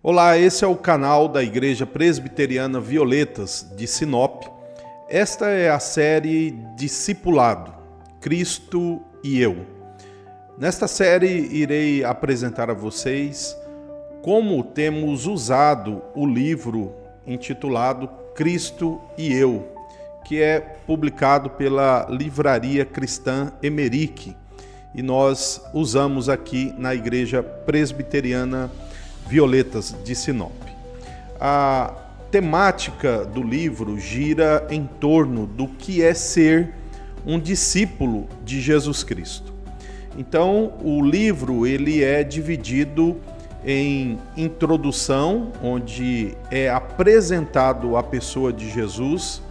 Olá, esse é o canal da Igreja Presbiteriana Violetas de Sinop. Esta é a série Discipulado, Cristo e Eu. Nesta série irei apresentar a vocês como temos usado o livro intitulado Cristo e Eu, que é publicado pela Livraria Cristã Emerick, e nós usamos aqui na Igreja Presbiteriana Violetas de Sinop. A temática do livro gira em torno do que é ser um discípulo de Jesus Cristo. Então, o livro ele é dividido em introdução, onde é apresentado a pessoa de Jesus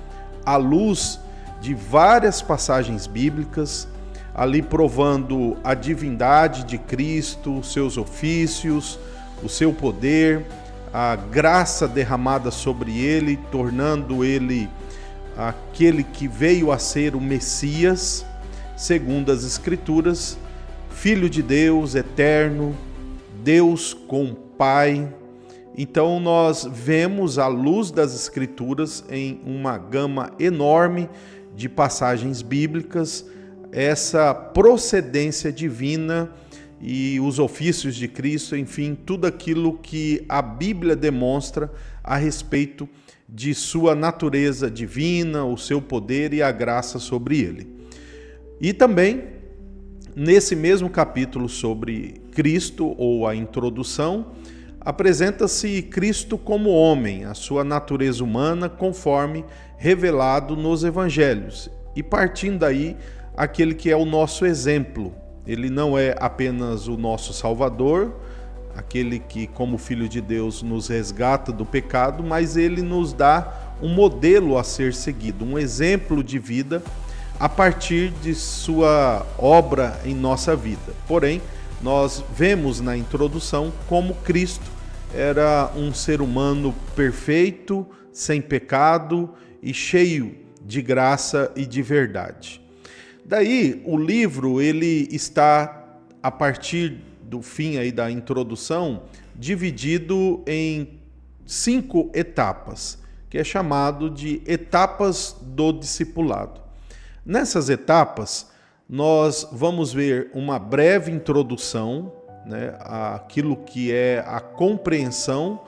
à luz de várias passagens bíblicas, ali provando a divindade de Cristo, seus ofícios, o seu poder, a graça derramada sobre ele, tornando ele aquele que veio a ser o Messias, segundo as Escrituras, Filho de Deus, eterno, Deus com Pai. Então nós vemos à luz das Escrituras, em uma gama enorme de passagens bíblicas, essa procedência divina e os ofícios de Cristo, enfim, tudo aquilo que a Bíblia demonstra a respeito de sua natureza divina, o seu poder e a graça sobre ele. E também, nesse mesmo capítulo sobre Cristo, ou a introdução, apresenta-se Cristo como homem, a sua natureza humana, conforme revelado nos evangelhos. E partindo daí, aquele que é o nosso exemplo. Ele não é apenas o nosso Salvador, aquele que, como Filho de Deus, nos resgata do pecado, mas ele nos dá um modelo a ser seguido, um exemplo de vida a partir de sua obra em nossa vida. Porém, nós vemos na introdução como Cristo era um ser humano perfeito, sem pecado e cheio de graça e de verdade. Daí, o livro ele está, a partir do fim aí da introdução, dividido em 5 etapas, que é chamado de etapas do discipulado. Nessas etapas, nós vamos ver uma breve introdução, aquilo que é a compreensão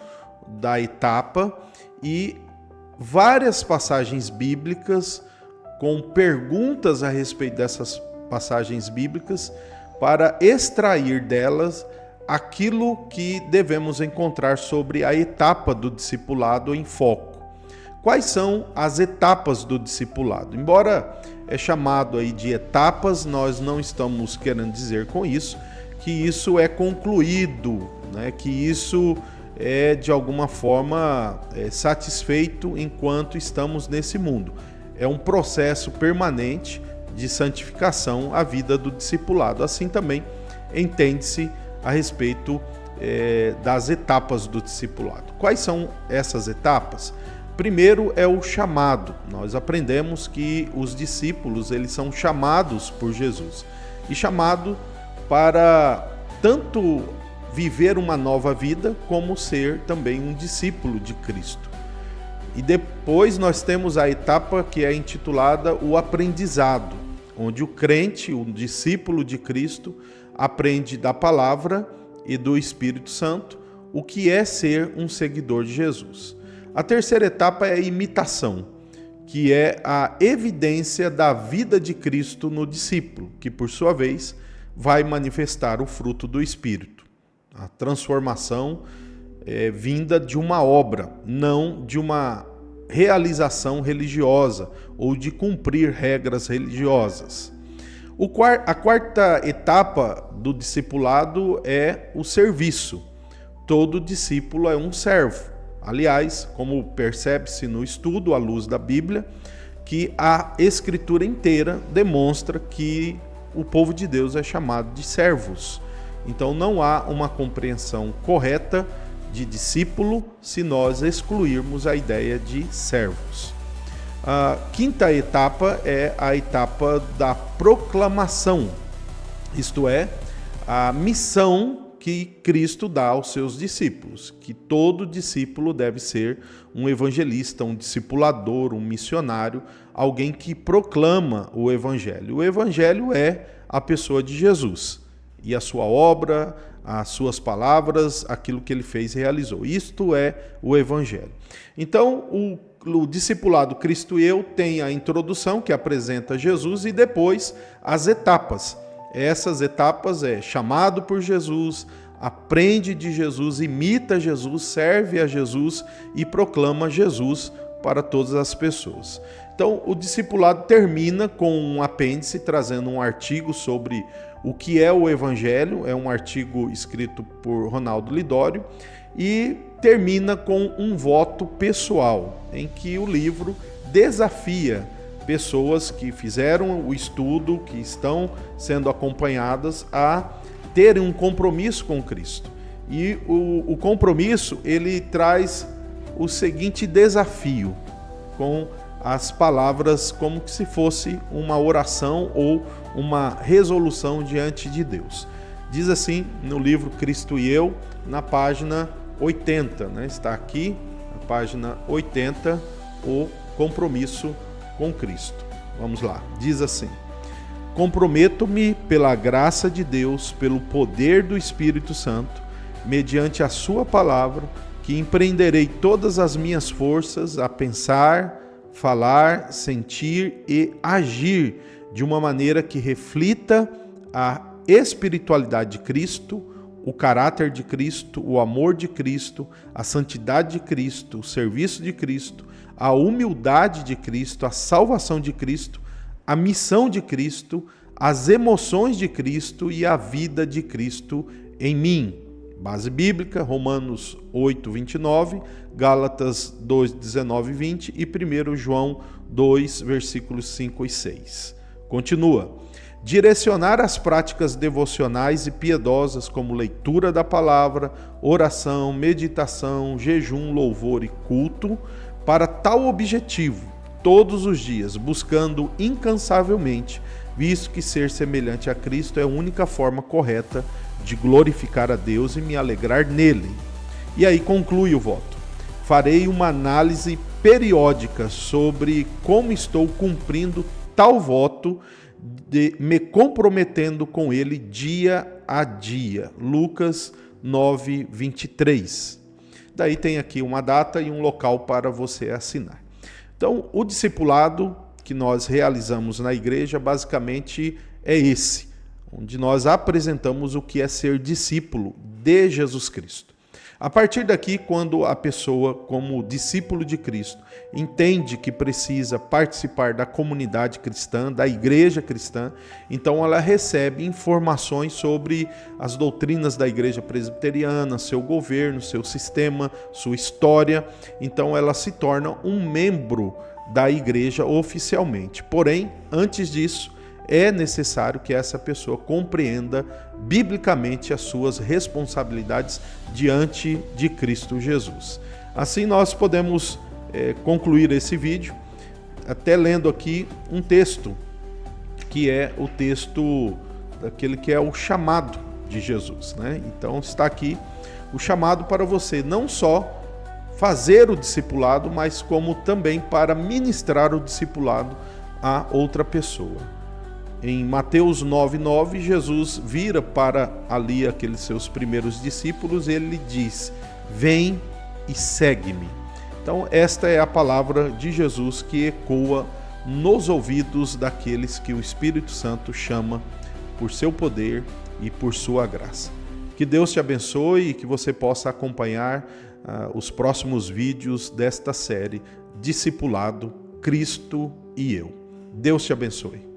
da etapa e várias passagens bíblicas com perguntas a respeito dessas passagens bíblicas para extrair delas aquilo que devemos encontrar sobre a etapa do discipulado em foco. Quais são as etapas do discipulado? Embora é chamado aí de etapas, nós não estamos querendo dizer com isso que isso é concluído, que isso é de alguma forma satisfeito enquanto estamos nesse mundo. É um processo permanente de santificação a vida do discipulado. Assim também entende-se a respeito das etapas do discipulado. Quais são essas etapas? Primeiro é o chamado. Nós aprendemos que os discípulos eles são chamados por Jesus e chamado para tanto viver uma nova vida como ser também um discípulo de Cristo. E depois nós temos a etapa que é intitulada o aprendizado, onde o crente, o discípulo de Cristo, aprende da palavra e do Espírito Santo o que é ser um seguidor de Jesus. A terceira etapa é a imitação, que é a evidência da vida de Cristo no discípulo, que por sua vez vai manifestar o fruto do Espírito. A transformação vinda de uma obra, não de uma realização religiosa ou de cumprir regras religiosas. A quarta etapa do discipulado é o serviço. Todo discípulo é um servo. Aliás, como percebe-se no estudo à luz da Bíblia, que a Escritura inteira demonstra que o povo de Deus é chamado de servos. Então não há uma compreensão correta de discípulo se nós excluirmos a ideia de servos. A quinta etapa é a etapa da proclamação, isto é, a missão que Cristo dá aos seus discípulos, que todo discípulo deve ser um evangelista, um discipulador, um missionário, alguém que proclama o evangelho. O evangelho é a pessoa de Jesus e a sua obra, as suas palavras, aquilo que ele fez e realizou. Isto é o evangelho. Então, o discipulado Cristo e Eu tem a introdução que apresenta Jesus e depois as etapas. Essas etapas é chamado por Jesus, aprende de Jesus, imita Jesus, serve a Jesus e proclama Jesus para todas as pessoas. Então, o discipulado termina com um apêndice trazendo um artigo sobre o que é o Evangelho, é um artigo escrito por Ronaldo Lidório, e termina com um voto pessoal, em que o livro desafia pessoas que fizeram o estudo, que estão sendo acompanhadas, a terem um compromisso com Cristo. E o compromisso, ele traz o seguinte desafio, com as palavras como se fosse uma oração ou uma resolução diante de Deus. Diz assim no livro Cristo e Eu, na página 80, está aqui, na página 80, o compromisso com Cristo. Vamos lá, diz assim: comprometo-me pela graça de Deus, pelo poder do Espírito Santo, mediante a sua palavra, que empreenderei todas as minhas forças a pensar, falar, sentir e agir de uma maneira que reflita a espiritualidade de Cristo, o caráter de Cristo, o amor de Cristo, a santidade de Cristo, o serviço de Cristo, a humildade de Cristo, a salvação de Cristo, a missão de Cristo, as emoções de Cristo e a vida de Cristo em mim. Base bíblica, Romanos 8, 29, Gálatas 2, 19 e 20 e 1 João 2, versículos 5 e 6. Continua. Direcionar as práticas devocionais e piedosas como leitura da palavra, oração, meditação, jejum, louvor e culto para tal objetivo, todos os dias, buscando incansavelmente, visto que ser semelhante a Cristo é a única forma correta de glorificar a Deus e me alegrar nele. E aí conclui o voto. Farei uma análise periódica sobre como estou cumprindo tal voto, me comprometendo com ele dia a dia. Lucas 9, 23. Daí tem aqui uma data e um local para você assinar. Então, o discipulado que nós realizamos na igreja basicamente é esse, onde nós apresentamos o que é ser discípulo de Jesus Cristo. A partir daqui, quando a pessoa, como discípulo de Cristo, entende que precisa participar da comunidade cristã, da igreja cristã, então ela recebe informações sobre as doutrinas da igreja presbiteriana, seu governo, seu sistema, sua história. Então ela se torna um membro da igreja oficialmente. Porém, antes disso, é necessário que essa pessoa compreenda biblicamente as suas responsabilidades diante de Cristo Jesus. Assim nós podemos concluir esse vídeo até lendo aqui um texto, que é o texto daquele que é o chamado de Jesus, Então está aqui o chamado para você não só fazer o discipulado, mas como também para ministrar o discipulado a outra pessoa. Em Mateus 9:9, Jesus vira para ali aqueles seus primeiros discípulos e ele diz: vem e segue-me. Então esta é a palavra de Jesus que ecoa nos ouvidos daqueles que o Espírito Santo chama por seu poder e por sua graça. Que Deus te abençoe e que você possa acompanhar os próximos vídeos desta série Discipulado, Cristo e Eu. Deus te abençoe.